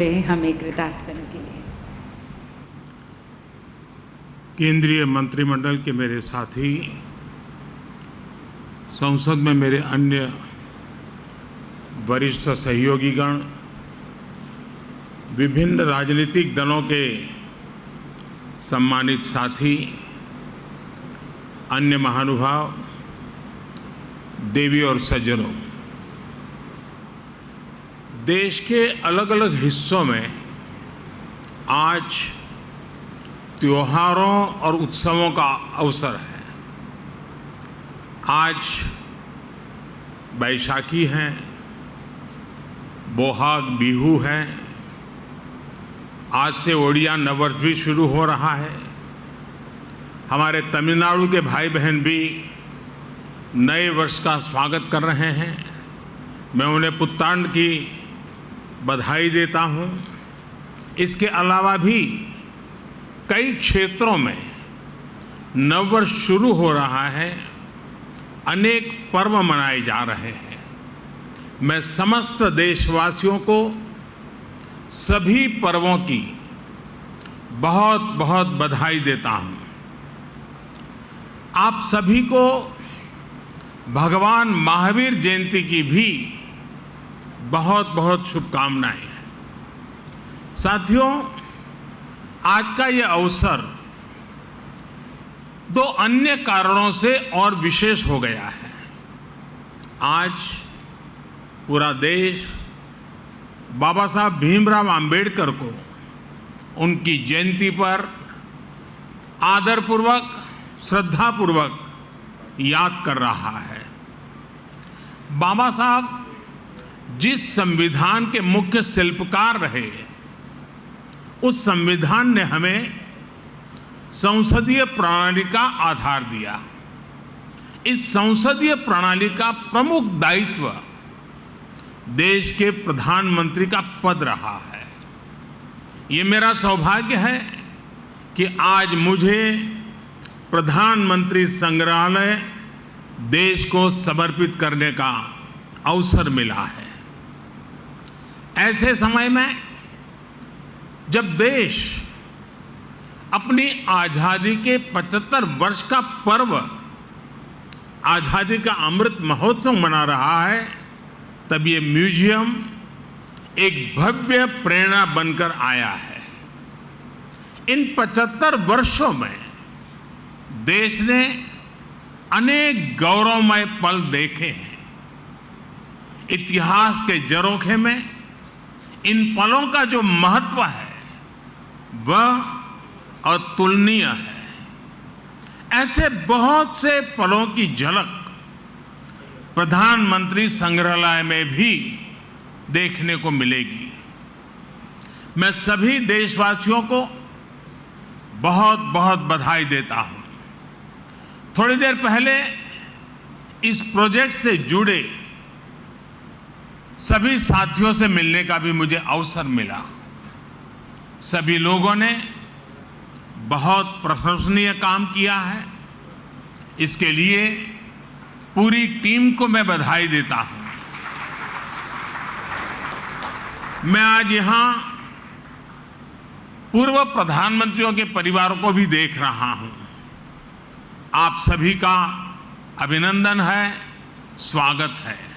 हमें कृतार्थ करने के लिए। केंद्रीय मंत्रिमंडल के मेरे साथी, संसद में मेरे अन्य वरिष्ठ सहयोगीगण, विभिन्न राजनीतिक दलों के सम्मानित साथी, अन्य महानुभाव, देवी और सज्जनों, देश के अलग अलग हिस्सों में आज त्योहारों और उत्सवों का अवसर है। आज बैसाखी है, बोहाग बिहू है, आज से ओडिया नववर्ष भी शुरू हो रहा है। हमारे तमिलनाडु के भाई बहन भी नए वर्ष का स्वागत कर रहे हैं। मैं उन्हें पुत्तांड की बधाई देता हूं। इसके अलावा भी कई क्षेत्रों में नववर्ष शुरू हो रहा है, अनेक पर्व मनाए जा रहे हैं। मैं समस्त देशवासियों को सभी पर्वों की बहुत बहुत बधाई देता हूं। आप सभी को भगवान महावीर जयंती की भी बहुत बहुत शुभकामनाएं। साथियों, आज का ये अवसर दो अन्य कारणों से और विशेष हो गया है। आज पूरा देश बाबा साहब भीमराव अंबेडकर को उनकी जयंती पर आदरपूर्वक, श्रद्धापूर्वक याद कर रहा है। बाबा साहब जिस संविधान के मुख्य शिल्पकार रहे, उस संविधान ने हमें संसदीय प्रणाली का आधार दिया। इस संसदीय प्रणाली का प्रमुख दायित्व देश के प्रधानमंत्री का पद रहा है। ये मेरा सौभाग्य है कि आज मुझे प्रधानमंत्री संग्रहालय देश को समर्पित करने का अवसर मिला है। ऐसे समय में जब देश अपनी आजादी के 75 वर्ष का पर्व, आजादी का अमृत महोत्सव मना रहा है, तब ये म्यूजियम एक भव्य प्रेरणा बनकर आया है। इन 75 वर्षों में देश ने अनेक गौरवमय पल देखे हैं। इतिहास के झरोखे में इन पलों का जो महत्व है वह अतुलनीय है। ऐसे बहुत से पलों की झलक प्रधानमंत्री संग्रहालय में भी देखने को मिलेगी। मैं सभी देशवासियों को बहुत बहुत बधाई देता हूं। थोड़ी देर पहले इस प्रोजेक्ट से जुड़े सभी साथियों से मिलने का भी मुझे अवसर मिला। सभी लोगों ने बहुत प्रशंसनीय काम किया है। इसके लिए पूरी टीम को मैं बधाई देता हूं। मैं आज यहां पूर्व प्रधानमंत्रियों के परिवारों को भी देख रहा हूं। आप सभी का अभिनंदन है, स्वागत है।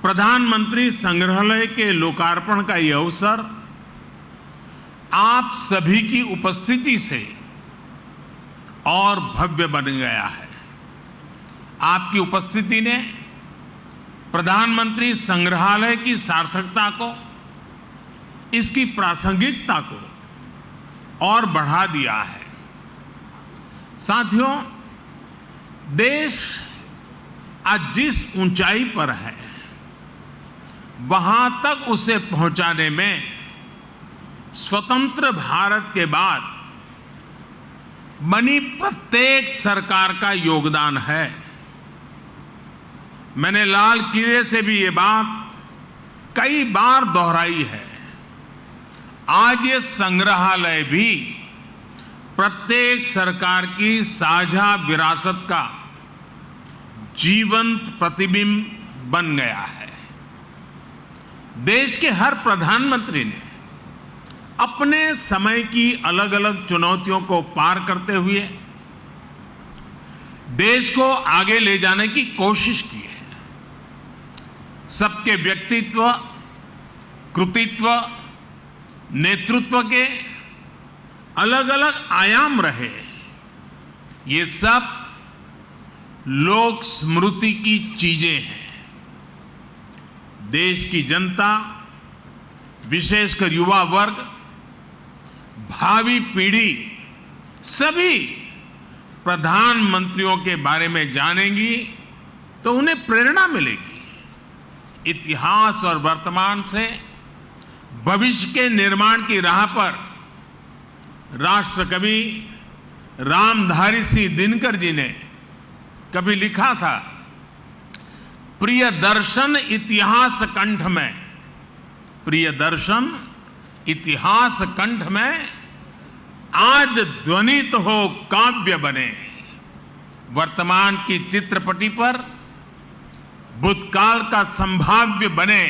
प्रधानमंत्री संग्रहालय के लोकार्पण का यह अवसर आप सभी की उपस्थिति से और भव्य बन गया है। आपकी उपस्थिति ने प्रधानमंत्री संग्रहालय की सार्थकता को, इसकी प्रासंगिकता को और बढ़ा दिया है। साथियों, देश आज जिस ऊंचाई पर है, वहां तक उसे पहुंचाने में स्वतंत्र भारत के बाद बनी प्रत्येक सरकार का योगदान है। मैंने लाल किले से भी ये बात कई बार दोहराई है। आज ये संग्रहालय भी प्रत्येक सरकार की साझा विरासत का जीवंत प्रतिबिंब बन गया है। देश के हर प्रधानमंत्री ने अपने समय की अलग अलग चुनौतियों को पार करते हुए देश को आगे ले जाने की कोशिश की है। सबके व्यक्तित्व, कृतित्व, नेतृत्व के अलग अलग आयाम रहे। ये सब लोक स्मृति की चीजें हैं। देश की जनता, विशेषकर युवा वर्ग, भावी पीढ़ी सभी प्रधानमंत्रियों के बारे में जानेंगी तो उन्हें प्रेरणा मिलेगी। इतिहास और वर्तमान से भविष्य के निर्माण की राह पर राष्ट्र कवि रामधारी सिंह दिनकर जी ने कभी लिखा था, प्रिय दर्शन इतिहास कंठ में, प्रिय दर्शन इतिहास कंठ में, आज ध्वनित हो काव्य बने। वर्तमान की चित्रपटी पर भूतकाल का संभाव्य बने।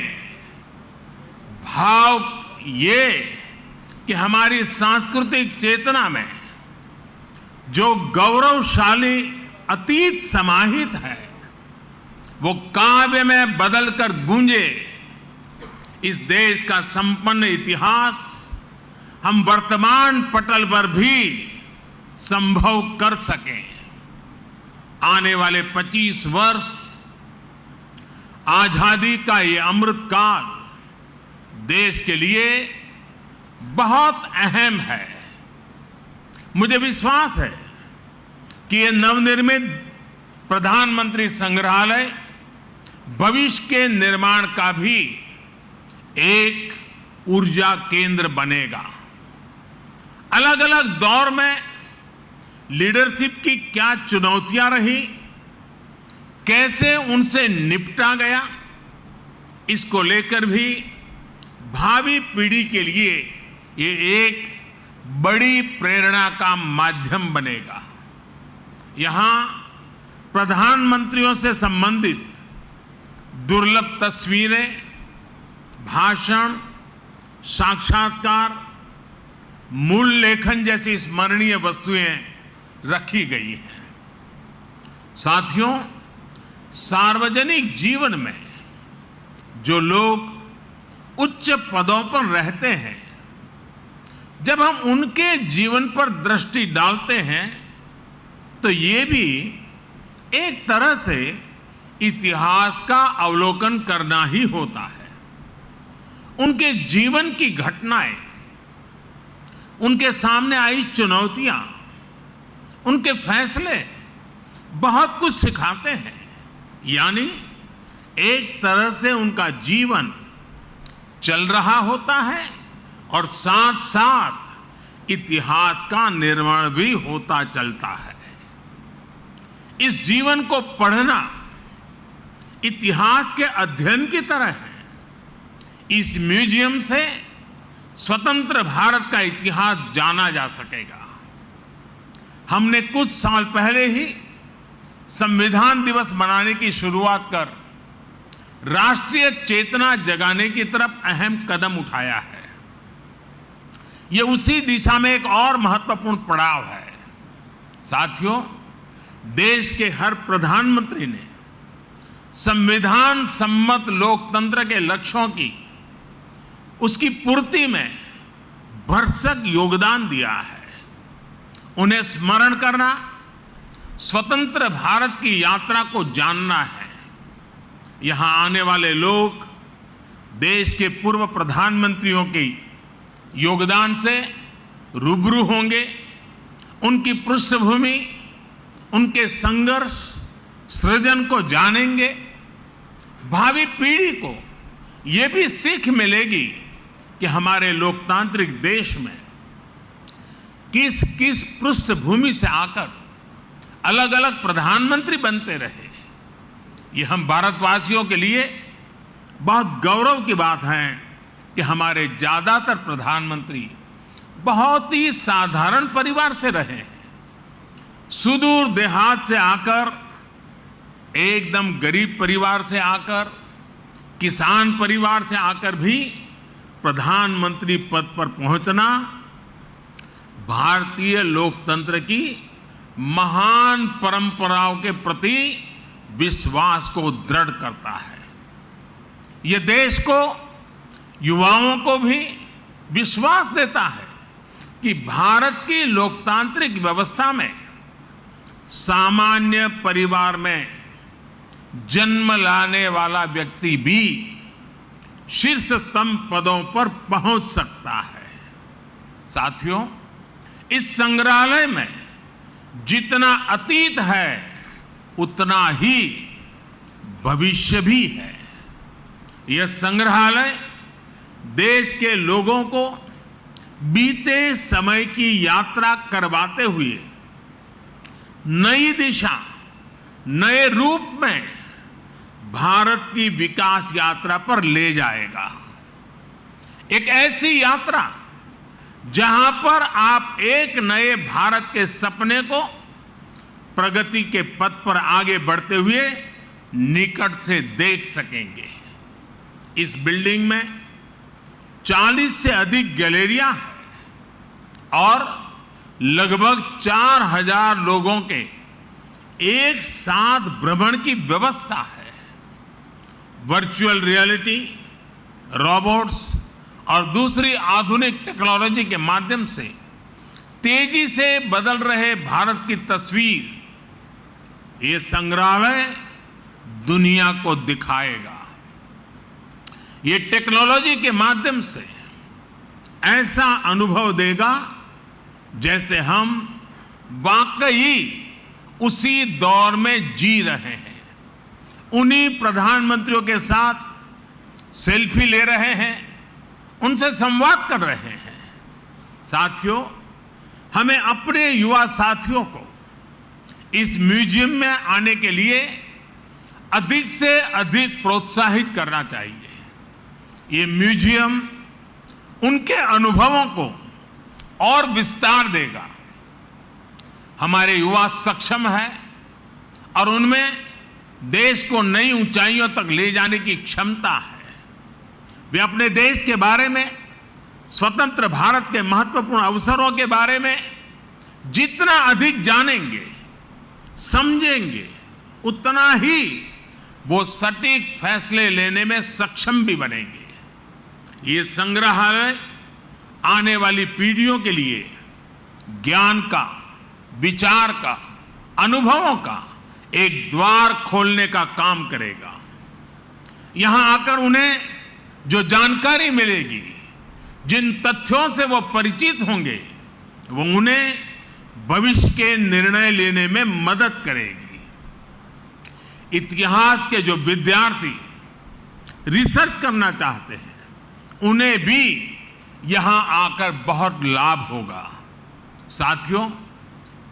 भाव ये कि हमारी सांस्कृतिक चेतना में जो गौरवशाली अतीत समाहित है वो काव्य में बदलकर गूंजे। इस देश का संपन्न इतिहास हम वर्तमान पटल पर भी संभव कर सकें। आने वाले 25 वर्ष आजादी का ये अमृत काल देश के लिए बहुत अहम है। मुझे विश्वास है कि ये नवनिर्मित प्रधानमंत्री संग्रहालय भविष्य के निर्माण का भी एक ऊर्जा केंद्र बनेगा। अलग अलग दौर में लीडरशिप की क्या चुनौतियां रही, कैसे उनसे निपटा गया, इसको लेकर भी भावी पीढ़ी के लिए ये एक बड़ी प्रेरणा का माध्यम बनेगा। यहां प्रधानमंत्रियों से संबंधित दुर्लभ तस्वीरें, भाषण, साक्षात्कार, मूल लेखन जैसी स्मरणीय वस्तुएं रखी गई हैं। साथियों, सार्वजनिक जीवन में जो लोग उच्च पदों पर रहते हैं, जब हम उनके जीवन पर दृष्टि डालते हैं तो ये भी एक तरह से इतिहास का अवलोकन करना ही होता है। उनके जीवन की घटनाएं, उनके सामने आई चुनौतियां, उनके फैसले बहुत कुछ सिखाते हैं। यानी एक तरह से उनका जीवन चल रहा होता है और साथ साथ इतिहास का निर्माण भी होता चलता है। इस जीवन को पढ़ना इतिहास के अध्ययन की तरह है। इस म्यूजियम से स्वतंत्र भारत का इतिहास जाना जा सकेगा। हमने कुछ साल पहले ही संविधान दिवस मनाने की शुरुआत कर राष्ट्रीय चेतना जगाने की तरफ अहम कदम उठाया है। ये उसी दिशा में एक और महत्वपूर्ण पड़ाव है। साथियों, देश के हर प्रधानमंत्री ने संविधान सम्मत लोकतंत्र के लक्ष्यों की, उसकी पूर्ति में भरसक योगदान दिया है। उन्हें स्मरण करना, स्वतंत्र भारत की यात्रा को जानना है। यहां आने वाले लोग देश के पूर्व प्रधानमंत्रियों के योगदान से रूबरू होंगे। उनकी पृष्ठभूमि, उनके संघर्ष, सृजन को जानेंगे। भावी पीढ़ी को ये भी सीख मिलेगी कि हमारे लोकतांत्रिक देश में किस किस पृष्ठभूमि से आकर अलग अलग प्रधानमंत्री बनते रहे। ये हम भारतवासियों के लिए बहुत गौरव की बात है कि हमारे ज्यादातर प्रधानमंत्री बहुत ही साधारण परिवार से रहे हैं। सुदूर देहात से आकर, एकदम गरीब परिवार से आकर, किसान परिवार से आकर भी प्रधानमंत्री पद पर पहुंचना भारतीय लोकतंत्र की महान परंपराओं के प्रति विश्वास को दृढ़ करता है। ये देश को, युवाओं को भी विश्वास देता है कि भारत की लोकतांत्रिक व्यवस्था में सामान्य परिवार में जन्म लाने वाला व्यक्ति भी शीर्षतम पदों पर पहुंच सकता है। साथियों, इस संग्रहालय में जितना अतीत है उतना ही भविष्य भी है। यह संग्रहालय देश के लोगों को बीते समय की यात्रा करवाते हुए नई दिशा, नए रूप में भारत की विकास यात्रा पर ले जाएगा। एक ऐसी यात्रा जहां पर आप एक नए भारत के सपने को प्रगति के पथ पर आगे बढ़ते हुए निकट से देख सकेंगे। इस बिल्डिंग में 40 से अधिक गैलरियां हैं और लगभग 4000 लोगों के एक साथ भ्रमण की व्यवस्था है। वर्चुअल रियलिटी, रोबोट्स और दूसरी आधुनिक टेक्नोलॉजी के माध्यम से तेजी से बदल रहे भारत की तस्वीर ये संग्रहालय दुनिया को दिखाएगा। ये टेक्नोलॉजी के माध्यम से ऐसा अनुभव देगा जैसे हम वाकई उसी दौर में जी रहे हैं। उन्हीं प्रधानमंत्रियों के साथ सेल्फी ले रहे हैं, उनसे संवाद कर रहे हैं। साथियों, हमें अपने युवा साथियों को इस म्यूजियम में आने के लिए अधिक से अधिक प्रोत्साहित करना चाहिए। ये म्यूजियम उनके अनुभवों को और विस्तार देगा। हमारे युवा सक्षम है और उनमें देश को नई ऊंचाइयों तक ले जाने की क्षमता है। वे अपने देश के बारे में, स्वतंत्र भारत के महत्वपूर्ण अवसरों के बारे में जितना अधिक जानेंगे, समझेंगे, उतना ही वो सटीक फैसले लेने में सक्षम भी बनेंगे। ये संग्रहालय आने वाली पीढ़ियों के लिए ज्ञान का, विचार का, अनुभवों का एक द्वार खोलने का काम करेगा। यहां आकर उन्हें जो जानकारी मिलेगी, जिन तथ्यों से वो परिचित होंगे, वो उन्हें भविष्य के निर्णय लेने में मदद करेगी। इतिहास के जो विद्यार्थी रिसर्च करना चाहते हैं, उन्हें भी यहां आकर बहुत लाभ होगा। साथियों,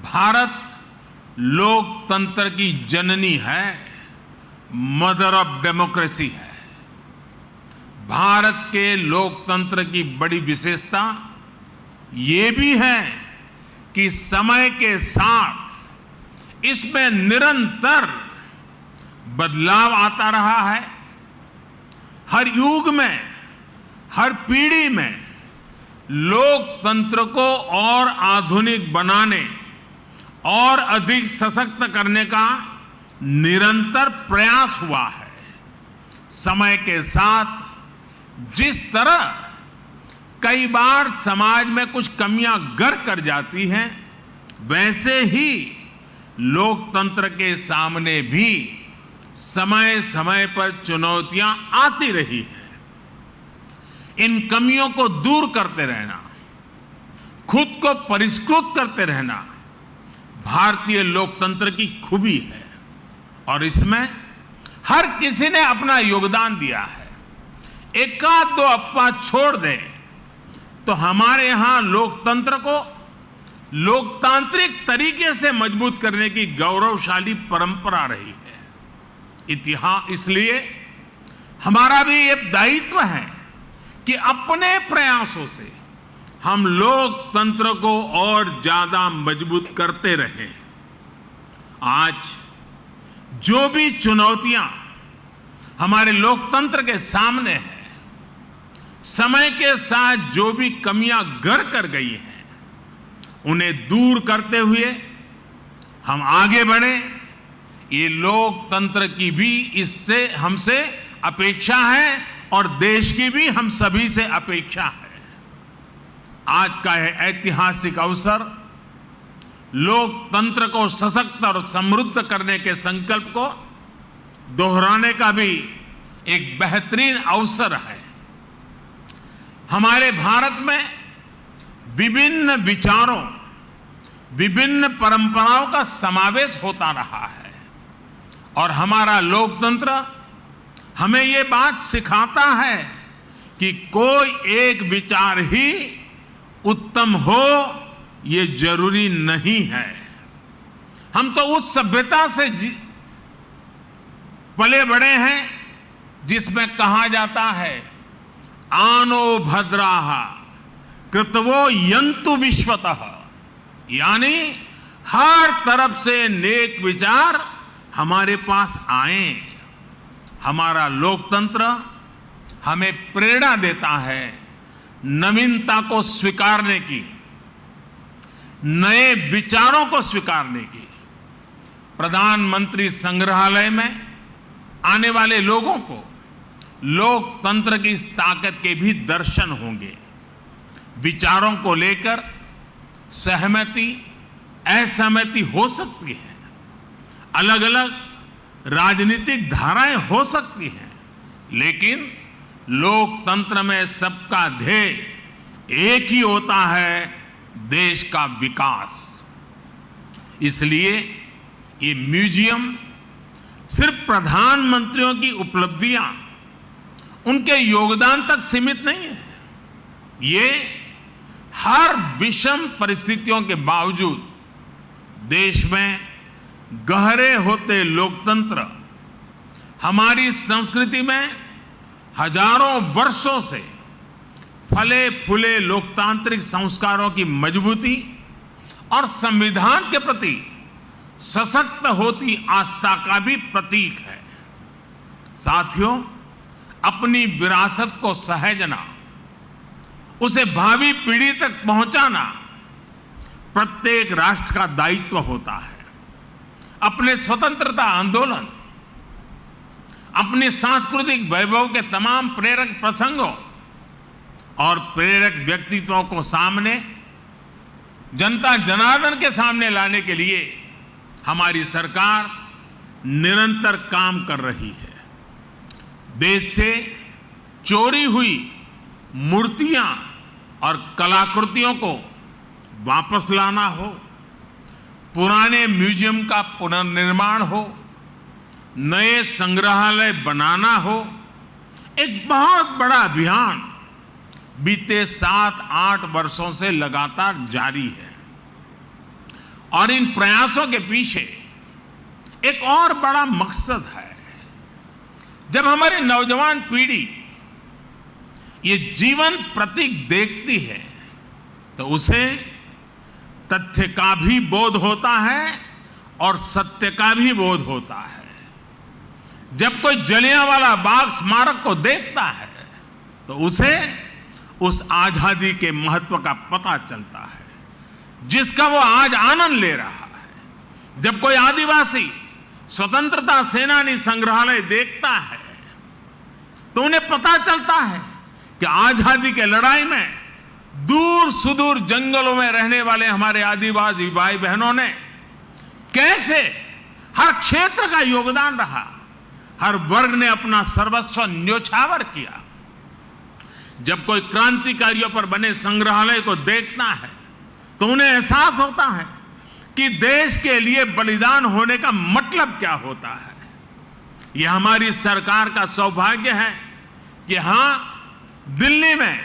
भारत लोकतंत्र की जननी है, मदर ऑफ डेमोक्रेसी है। भारत के लोकतंत्र की बड़ी विशेषता ये भी है कि समय के साथ इसमें निरंतर बदलाव आता रहा है। हर युग में, हर पीढ़ी में लोकतंत्र को और आधुनिक बनाने और अधिक सशक्त करने का निरंतर प्रयास हुआ है। समय के साथ जिस तरह कई बार समाज में कुछ कमियां गर कर जाती हैं, वैसे ही लोकतंत्र के सामने भी समय समय पर चुनौतियां आती रही हैं। इन कमियों को दूर करते रहना, खुद को परिष्कृत करते रहना भारतीय लोकतंत्र की खूबी है और इसमें हर किसी ने अपना योगदान दिया है। एकाध दो अफवाह छोड़ दें तो हमारे यहां लोकतंत्र को लोकतांत्रिक तरीके से मजबूत करने की गौरवशाली परंपरा रही है। इतिहास, इसलिए हमारा भी ये दायित्व है कि अपने प्रयासों से हम लोकतंत्र को और ज्यादा मजबूत करते रहें। आज जो भी चुनौतियां हमारे लोकतंत्र के सामने है। समय के साथ जो भी कमियां घर कर गई हैं, उन्हें दूर करते हुए हम आगे बढ़े। ये लोकतंत्र की भी इससे हमसे अपेक्षा है और देश की भी हम सभी से अपेक्षा है। आज का यह ऐतिहासिक अवसर लोकतंत्र को सशक्त और समृद्ध करने के संकल्प को दोहराने का भी एक बेहतरीन अवसर है। हमारे भारत में विभिन्न विचारों, विभिन्न परंपराओं का समावेश होता रहा है और हमारा लोकतंत्र हमें ये बात सिखाता है कि कोई एक विचार ही उत्तम हो ये जरूरी नहीं है। हम तो उस सभ्यता से पले बड़े हैं जिसमें कहा जाता है आनो भद्राः कृतवो यन्तु विश्वतः, यानी हर तरफ से नेक विचार हमारे पास आए। हमारा लोकतंत्र हमें प्रेरणा देता है नवीनता को स्वीकारने की, नए विचारों को स्वीकारने की। प्रधानमंत्री संग्रहालय में आने वाले लोगों को लोकतंत्र की इस ताकत के भी दर्शन होंगे। विचारों को लेकर सहमति, असहमति हो सकती है, अलग अलग राजनीतिक धाराएं हो सकती हैं, लेकिन लोकतंत्र में सबका ध्येय एक ही होता है, देश का विकास। इसलिए ये म्यूजियम सिर्फ प्रधानमंत्रियों की उपलब्धियां, उनके योगदान तक सीमित नहीं है। ये हर विषम परिस्थितियों के बावजूद देश में गहरे होते लोकतंत्र, हमारी संस्कृति में हजारों वर्षों से फले फूले लोकतांत्रिक संस्कारों की मजबूती और संविधान के प्रति सशक्त होती आस्था का भी प्रतीक है। साथियों, अपनी विरासत को सहेजना, उसे भावी पीढ़ी तक पहुंचाना प्रत्येक राष्ट्र का दायित्व होता है। अपने स्वतंत्रता आंदोलन, अपने सांस्कृतिक वैभव के तमाम प्रेरक प्रसंगों और प्रेरक व्यक्तित्वों को सामने, जनता जनार्दन के सामने लाने के लिए हमारी सरकार निरंतर काम कर रही है। देश से चोरी हुई मूर्तियां और कलाकृतियों को वापस लाना हो, पुराने म्यूजियम का पुनर्निर्माण हो, नए संग्रहालय बनाना हो, एक बहुत बड़ा अभियान बीते 7-8 वर्षों से लगातार जारी है। और इन प्रयासों के पीछे एक और बड़ा मकसद है। जब हमारी नौजवान पीढ़ी ये जीवन प्रतीक देखती है तो उसे तथ्य का भी बोध होता है और सत्य का भी बोध होता है। जब कोई जलियांवाला बाग स्मारक को देखता है तो उसे उस आजादी के महत्व का पता चलता है जिसका वो आज आनंद ले रहा है। जब कोई आदिवासी स्वतंत्रता सेनानी संग्रहालय देखता है तो उन्हें पता चलता है कि आजादी के लड़ाई में दूर सुदूर जंगलों में रहने वाले हमारे आदिवासी भाई बहनों ने कैसे हर क्षेत्र का योगदान रहा, हर वर्ग ने अपना सर्वस्व न्योछावर किया। जब कोई क्रांतिकारियों पर बने संग्रहालय को देखता है तो उन्हें एहसास होता है कि देश के लिए बलिदान होने का मतलब क्या होता है। यह हमारी सरकार का सौभाग्य है कि हां, दिल्ली में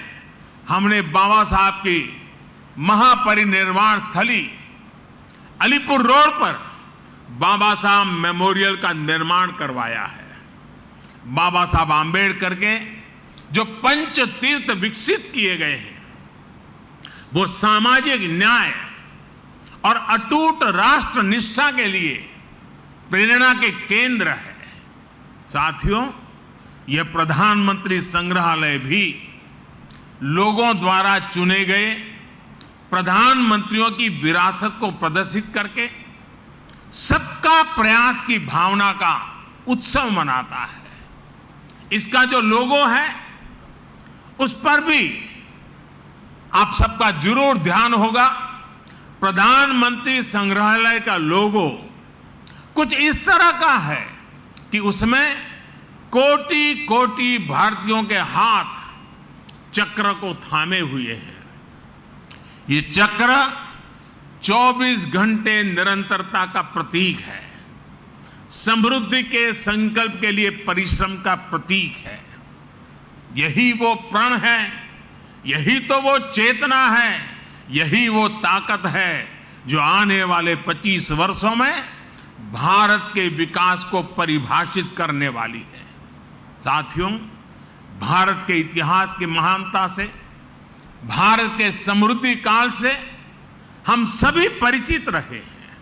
हमने बाबा साहब की महापरिनिर्वाण स्थली अलीपुर रोड पर बाबा साहब मेमोरियल का निर्माण करवाया है। बाबा साहब आंबेडकर के जो पंच तीर्थ विकसित किए गए हैं वो सामाजिक न्याय और अटूट राष्ट्र निष्ठा के लिए प्रेरणा के केंद्र है। साथियों, यह प्रधानमंत्री संग्रहालय भी लोगों द्वारा चुने गए प्रधानमंत्रियों की विरासत को प्रदर्शित करके सबका प्रयास की भावना का उत्सव मनाता है। इसका जो लोगो है उस पर भी आप सबका जरूर ध्यान होगा। प्रधानमंत्री संग्रहालय का लोगो कुछ इस तरह का है कि उसमें कोटि कोटि भारतीयों के हाथ चक्र को थामे हुए हैं। ये चक्र 24 घंटे निरंतरता का प्रतीक है, समृद्धि के संकल्प के लिए परिश्रम का प्रतीक है। यही वो प्रण है, यही तो वो चेतना है, यही वो ताकत है जो आने वाले 25 वर्षों में भारत के विकास को परिभाषित करने वाली है। साथियों, भारत के इतिहास की महानता से, भारत के समृद्धि काल से हम सभी परिचित रहे हैं।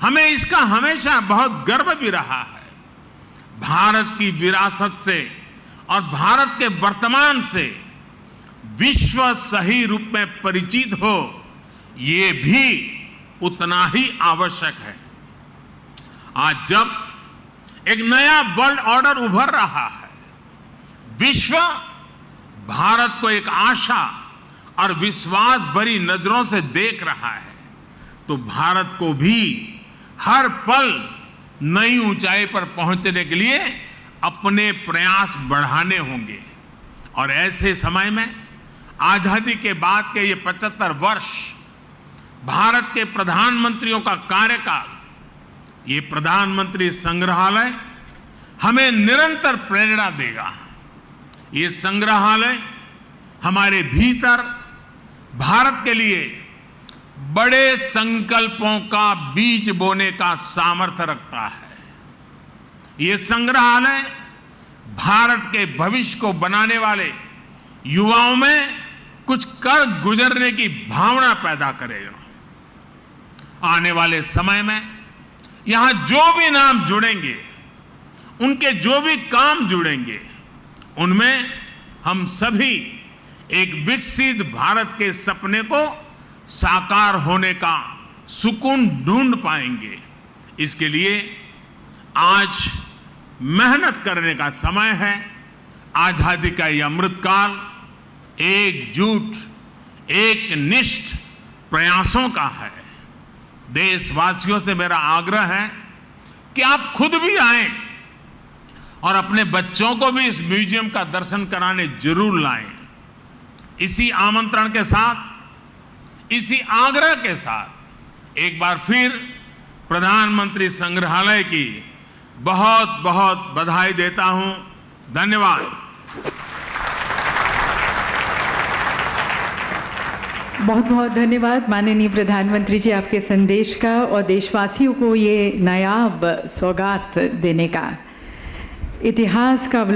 हमें इसका हमेशा बहुत गर्व भी रहा है। भारत की विरासत से और भारत के वर्तमान से विश्व सही रूप में परिचित हो, ये भी उतना ही आवश्यक है। आज जब एक नया वर्ल्ड ऑर्डर उभर रहा है, विश्व भारत को एक आशा और विश्वास भरी नजरों से देख रहा है, तो भारत को भी हर पल नई ऊंचाई पर पहुंचने के लिए अपने प्रयास बढ़ाने होंगे। और ऐसे समय में आजादी के बाद के ये 75 वर्ष भारत के प्रधानमंत्रियों का कार्यकाल, ये प्रधानमंत्री संग्रहालय हमें निरंतर प्रेरणा देगा। ये संग्रहालय हमारे भीतर भारत के लिए बड़े संकल्पों का बीज बोने का सामर्थ्य रखता है। ये संग्रहालय भारत के भविष्य को बनाने वाले युवाओं में कुछ कर गुजरने की भावना पैदा करेगा। आने वाले समय में यहां जो भी नाम जुड़ेंगे, उनके जो भी काम जुड़ेंगे, उनमें हम सभी एक विकसित भारत के सपने को साकार होने का सुकून ढूंढ पाएंगे। इसके लिए आज मेहनत करने का समय है। आजादी का यह अमृतकाल एकजुट, एक निष्ठ प्रयासों का है। देशवासियों से मेरा आग्रह है कि आप खुद भी आएं और अपने बच्चों को भी इस म्यूजियम का दर्शन कराने जरूर लाएं। इसी आमंत्रण के साथ, इसी आग्रह के साथ एक बार फिर प्रधानमंत्री संग्रहालय की बहुत बहुत बधाई देता हूं। धन्यवाद। बहुत बहुत धन्यवाद माननीय प्रधानमंत्री जी, आपके संदेश का और देशवासियों को ये नायाब सौगात देने का। इतिहास का